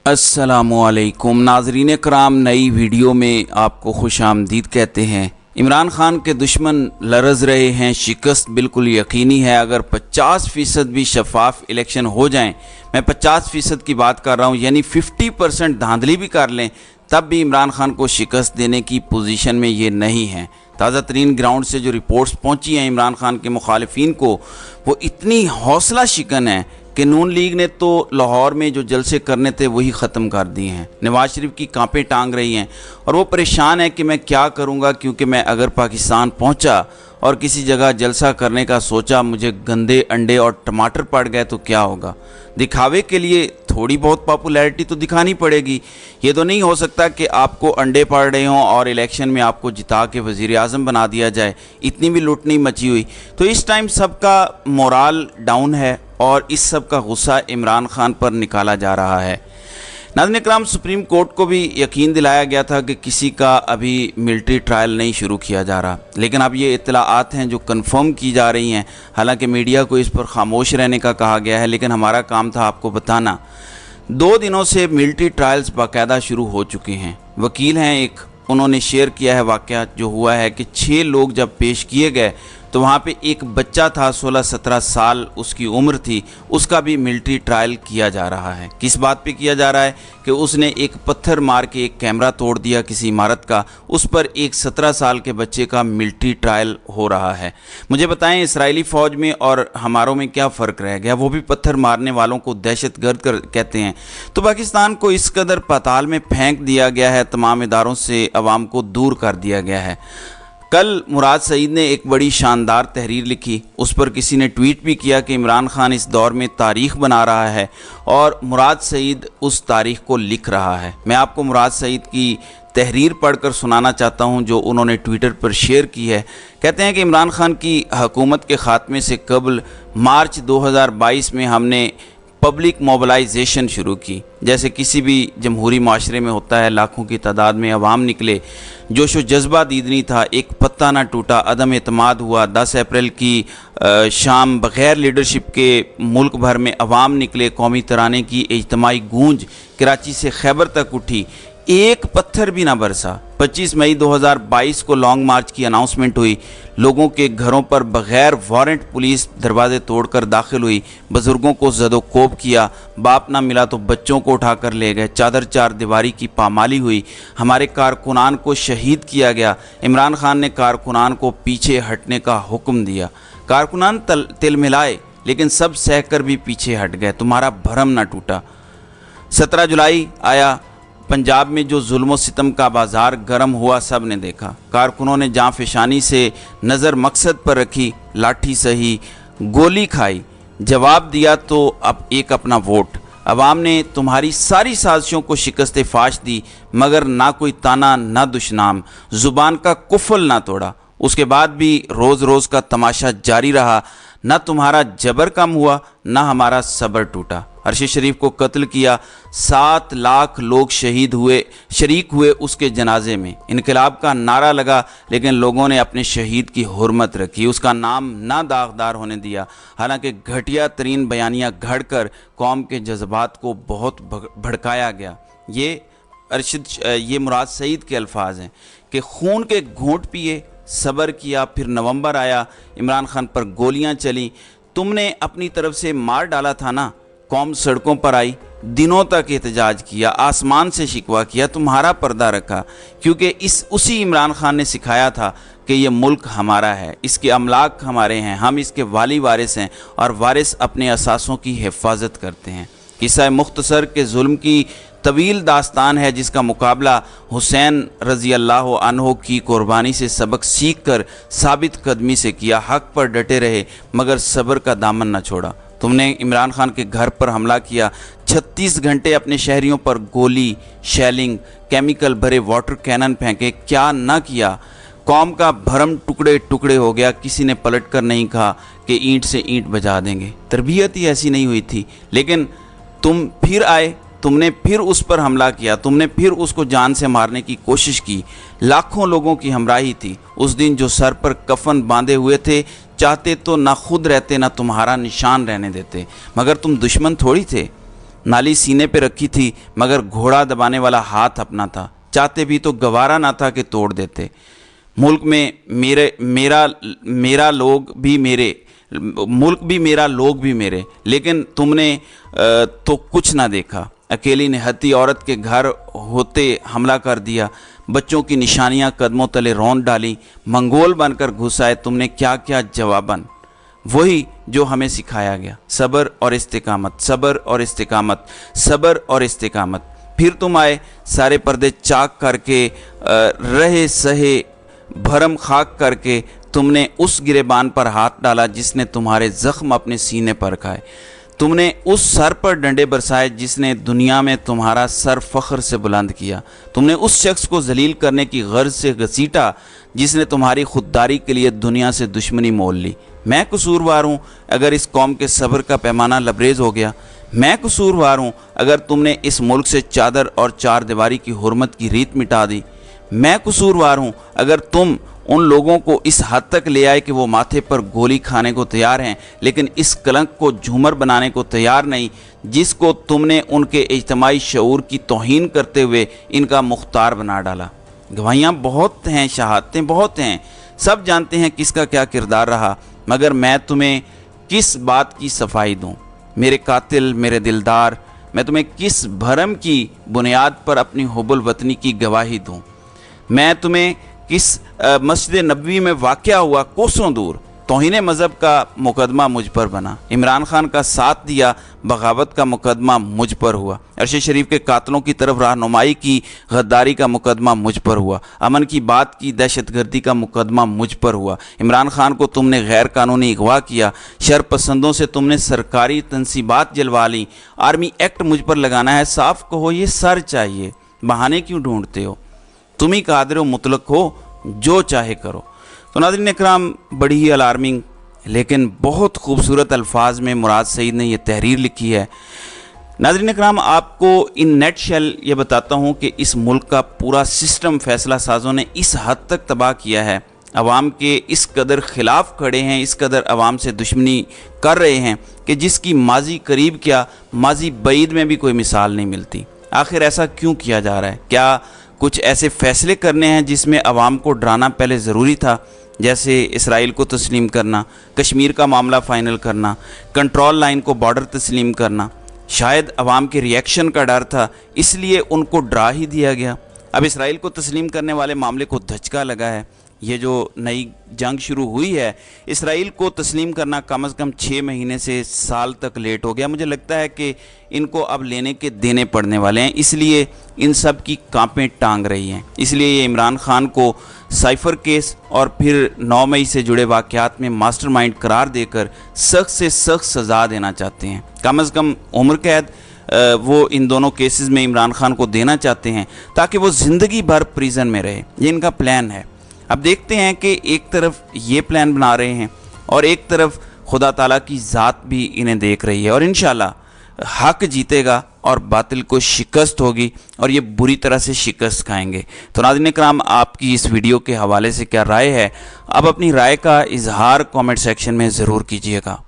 अस्सलामुअलैकुम नाज़रीन कराम, नई वीडियो में आपको खुश आमदीद कहते हैं। इमरान खान के दुश्मन लरज़ रहे हैं, शिकस्त बिल्कुल यकीनी है। अगर 50% भी शफाफ इलेक्शन हो जाएं, मैं 50% की बात कर रहा हूं, यानी 50% धांधली भी कर लें, तब भी इमरान खान को शिकस्त देने की पोजीशन में ये नहीं है। ताज़ा तरीन ग्राउंड से जो रिपोर्ट्स पहुंची हैं इमरान खान के मुखालिफिन को, वो इतनी हौसला शिकन है कि नून लीग ने तो लाहौर में जो जलसे करने थे वही ख़त्म कर दिए हैं। नवाज शरीफ की कांपें टांग रही हैं और वो परेशान है कि मैं क्या करूंगा, क्योंकि मैं अगर पाकिस्तान पहुंचा और किसी जगह जलसा करने का सोचा, मुझे गंदे अंडे और टमाटर पड़ गए तो क्या होगा। दिखावे के लिए थोड़ी बहुत पॉपुलैरिटी तो दिखानी पड़ेगी। ये तो नहीं हो सकता कि आपको अंडे पड़ रहे हों और इलेक्शन में आपको जिता के वज़ीर आज़म बना दिया जाए। इतनी भी लूट नहीं मची हुई। तो इस टाइम सबका मोराल डाउन है और इस सब का गुस्सा इमरान खान पर निकाला जा रहा है। नाज़रीन इकराम, सुप्रीम कोर्ट को भी यकीन दिलाया गया था कि किसी का अभी मिलिट्री ट्रायल नहीं शुरू किया जा रहा, लेकिन अब ये इत्तलाआत हैं जो कंफर्म की जा रही हैं। हालांकि मीडिया को इस पर खामोश रहने का कहा गया है, लेकिन हमारा काम था आपको बताना। 2 दिनों से मिलिट्री ट्रायल्स बाकायदा शुरू हो चुके हैं। वकील हैं एक, उन्होंने शेयर किया है वाक़या जो हुआ है कि 6 लोग जब पेश किए गए तो वहाँ पे एक बच्चा था, 16-17 साल उसकी उम्र थी, उसका भी मिलिट्री ट्रायल किया जा रहा है। किस बात पे किया जा रहा है कि उसने एक पत्थर मार के एक कैमरा तोड़ दिया किसी इमारत का, उस पर एक 17 साल के बच्चे का मिलिट्री ट्रायल हो रहा है। मुझे बताएं, इजरायली फ़ौज में और हमारों में क्या फ़र्क रह गया? वो भी पत्थर मारने वालों को दहशतगर्द कहते हैं। तो पाकिस्तान को इस कदर पाताल में फेंक दिया गया है, तमाम इदारों से अवाम को दूर कर दिया गया है। कल मुराद सईद ने एक बड़ी शानदार तहरीर लिखी, उस पर किसी ने ट्वीट भी किया कि इमरान खान इस दौर में तारीख़ बना रहा है और मुराद सईद उस तारीख़ को लिख रहा है। मैं आपको मुराद सईद की तहरीर पढ़कर सुनाना चाहता हूं जो उन्होंने ट्विटर पर शेयर की है। कहते हैं कि इमरान खान की हुकूमत के ख़ात्मे से कबल मार्च 2022 में हमने पब्लिक मोबिलाइजेशन शुरू की। जैसे किसी भी जमहूरी माशरे में होता है, लाखों की तादाद में अवाम निकले, जोश व जज्बा दीदनी था, एक पत्ता ना टूटा, अदम एतमाद हुआ। 10 अप्रैल की शाम बग़ैर लीडरशिप के मुल्क भर में अवाम निकले, कौमी तराने की इज्तिमाई गूंज कराची से खैबर तक उठी, एक पत्थर भी ना बरसा। 25 मई 2022 को लॉन्ग मार्च की अनाउंसमेंट हुई, लोगों के घरों पर बग़ैर वारंट पुलिस दरवाजे तोड़कर दाखिल हुई, बुज़ुर्गों को ज़दोकोब किया, बाप ना मिला तो बच्चों को उठाकर ले गए, चादर चार दीवारी की पामाली हुई, हमारे कारकुनान को शहीद किया गया। इमरान खान ने कारकुनान को पीछे हटने का हुक्म दिया। कारकुनान तिलमिलाए लेकिन सब सहकर भी पीछे हट गए, तुम्हारा भरम ना टूटा। 17 जुलाई आया, पंजाब में जो जुल्म सितम का बाजार गर्म हुआ सब ने देखा। कारकुनों ने जाँ फिशानी से नज़र मकसद पर रखी, लाठी सही गोली खाई, जवाब दिया तो अब एक अपना वोट। अवाम ने तुम्हारी सारी साजिशों को शिकस्त फाश दी, मगर ना कोई ताना ना दुश्नाम, ज़ुबान का कुफल ना तोड़ा। उसके बाद भी रोज़ रोज़ का तमाशा जारी रहा, ना तुम्हारा जबर कम हुआ ना हमारा सब्र टूटा। अरशी शरीफ को कत्ल किया, 7 लाख लोग शरीक हुए उसके जनाजे में। इनकलाब का नारा लगा, लेकिन लोगों ने अपने शहीद की हुर्मत रखी, उसका नाम ना दागदार होने दिया। हालांकि घटिया तरीन बयानियाँ घड़कर कौम के जज्बात को बहुत भड़काया गया। ये मुराद सईद के अल्फाज हैं कि खून के घूंट पिए, सब्र किया, फिर नवंबर आया, इमरान खान पर गोलियां चली, तुमने अपनी तरफ से मार डाला था ना। कौम सड़कों पर आई, दिनों तक एहतजाज किया, आसमान से शिकवा किया, तुम्हारा पर्दा रखा, क्योंकि उसी इमरान खान ने सिखाया था कि ये मुल्क हमारा है, इसके अमलाक हमारे हैं, हम इसके वाली वारिस हैं और वारिस अपने असासों की हिफाजत करते हैं। किस्सा मुख्तसर के जुल्म की तवील दास्तान है, जिसका मुकाबला हुसैन रज़ी अल्लाह अन्हो की कुर्बानी से सबक सीख कर साबित कदमी से किया। हक़ पर डटे रहे मगर सब्र का दामन न छोड़ा। तुमने इमरान खान के घर पर हमला किया, 36 घंटे अपने शहरियों पर गोली, शेलिंग, केमिकल भरे वाटर कैनन फेंके, क्या न किया। कौम का भरम टुकड़े टुकड़े हो गया, किसी ने पलट कर नहीं कहा कि ईंट से ईंट बजा देंगे। तरबियत ही ऐसी नहीं हुई थी, लेकिन तुम फिर आए, तुमने फिर उस पर हमला किया, तुमने फिर उसको जान से मारने की कोशिश की। लाखों लोगों की हमराही थी उस दिन, जो सर पर कफन बांधे हुए थे, चाहते तो ना खुद रहते ना तुम्हारा निशान रहने देते, मगर तुम दुश्मन थोड़ी थे। नाली सीने पे रखी थी मगर घोड़ा दबाने वाला हाथ अपना था, चाहते भी तो गवारा ना था कि तोड़ देते। मुल्क में मेरा लोग भी मेरे, मुल्क भी मेरा लोग भी मेरे, लेकिन तुमने तो कुछ ना देखा। अकेली निहत्ती औरत के घर होते हमला कर दिया, बच्चों की निशानियां कदमों तले रौंद डाली, मंगोल बनकर घुस आए, तुमने क्या क्या जवाबन। वही जो हमें सिखाया गया, सब्र और इस्तिकामत, सब्र और इस्तिकामत, सब्र और इस्तिकामत। फिर तुम आए सारे पर्दे चाक करके, रहे सहे भरम खाक करके, तुमने उस गिरेबान पर हाथ डाला जिसने तुम्हारे ज़ख्म अपने सीने पर खाए। तुमने उस सर पर डंडे बरसाए जिसने दुनिया में तुम्हारा सर फ़ख्र से बुलंद किया। तुमने उस शख्स को जलील करने की गर्ज से घसीटा जिसने तुम्हारी खुददारी के लिए दुनिया से दुश्मनी मोल ली। मैं कसूरवार हूँ अगर इस कौम के सब्र का पैमाना लबरेज हो गया। मैं कसूरवार हूँ अगर तुमने इस मुल्क से चादर और चार दीवारी की हुर्मत की रीत मिटा दी। मैं कसूरवार हूँ अगर तुम उन लोगों को इस हद तक ले आए कि वो माथे पर गोली खाने को तैयार हैं, लेकिन इस कलंक को झूमर बनाने को तैयार नहीं जिसको तुमने उनके इज्तिमाई शऊर की तौहीन करते हुए इनका मुख्तार बना डाला। गवाहियाँ बहुत हैं, शहादतें बहुत हैं, सब जानते हैं किसका क्या किरदार रहा, मगर मैं तुम्हें किस बात की सफाई दूँ मेरे कातिल, मेरे दिलदार। मैं तुम्हें किस भरम की बुनियाद पर अपनी हुब्बुल वतनी की गवाही दूँ। मैं तुम्हें किस मस्जिद नबवी में वाक़या हुआ कोसों दूर तौहीन मज़हब का मुकदमा मुझ पर बना। इमरान खान का साथ दिया, बगावत का मुकदमा मुझ पर हुआ। अरश शरीफ के कातलों की तरफ रहनुमाई की, गद्दारी का मुकदमा मुझ पर हुआ। अमन की बात की, दहशतगर्दी का मुकदमा मुझ पर हुआ। इमरान खान को तुमने गैर कानूनी अगवा किया, शर पसंदों से तुमने सरकारी तनसीबात जलवा ली, आर्मी एक्ट मुझ पर लगाना है। साफ कहो ये सर चाहिए, बहाने क्यों ढूंढते हो? तुम ही कादिर व मुतलक हो, जो चाहे करो। तो नाज़रीन इकराम, बड़ी ही अलार्मिंग लेकिन बहुत खूबसूरत अल्फाज में मुराद सईद ने यह तहरीर लिखी है। नाज़रीन इकराम, आपको इन नेट शेल ये बताता हूँ कि इस मुल्क का पूरा सिस्टम फैसला साजों ने इस हद तक तबाह किया है, अवाम के इस कदर ख़िलाफ़ खड़े हैं, इस कदर अवाम से दुश्मनी कर रहे हैं कि जिसकी माजी करीब क्या माजी बईद में भी कोई मिसाल नहीं मिलती। आखिर ऐसा क्यों किया जा रहा है? क्या कुछ ऐसे फ़ैसले करने हैं जिसमें अवाम को डराना पहले ज़रूरी था, जैसे इसराइल को तस्लीम करना, कश्मीर का मामला फ़ाइनल करना, कंट्रोल लाइन को बॉर्डर तस्लीम करना? शायद अवाम के रिएक्शन का डर था, इसलिए उनको डरा ही दिया गया। अब इसराइल को तस्लीम करने वाले मामले को धचका लगा है। ये जो नई जंग शुरू हुई है, इसराइल को तस्लीम करना कम से कम 6 महीने से साल तक लेट हो गया। मुझे लगता है कि इनको अब लेने के देने पड़ने वाले हैं, इसलिए इन सब की कांपें टांग रही हैं। इसलिए ये इमरान खान को साइफर केस और फिर 9 मई से जुड़े वाक़यात में मास्टरमाइंड करार देकर सख्त से सख्त सज़ा देना चाहते हैं। कम से कम उम्र कैद वो इन दोनों केसेस में इमरान खान को देना चाहते हैं ताकि वो ज़िंदगी भर प्रिजन में रहे। ये इनका प्लान है। अब देखते हैं कि एक तरफ ये प्लान बना रहे हैं और एक तरफ खुदा ताला की ज़ात भी इन्हें देख रही है, और इंशाल्लाह हक जीतेगा और बातिल को शिकस्त होगी और ये बुरी तरह से शिकस्त खाएंगे। तो नाज़रीन इकराम, आपकी इस वीडियो के हवाले से क्या राय है? अब अपनी राय का इजहार कमेंट सेक्शन में ज़रूर कीजिएगा।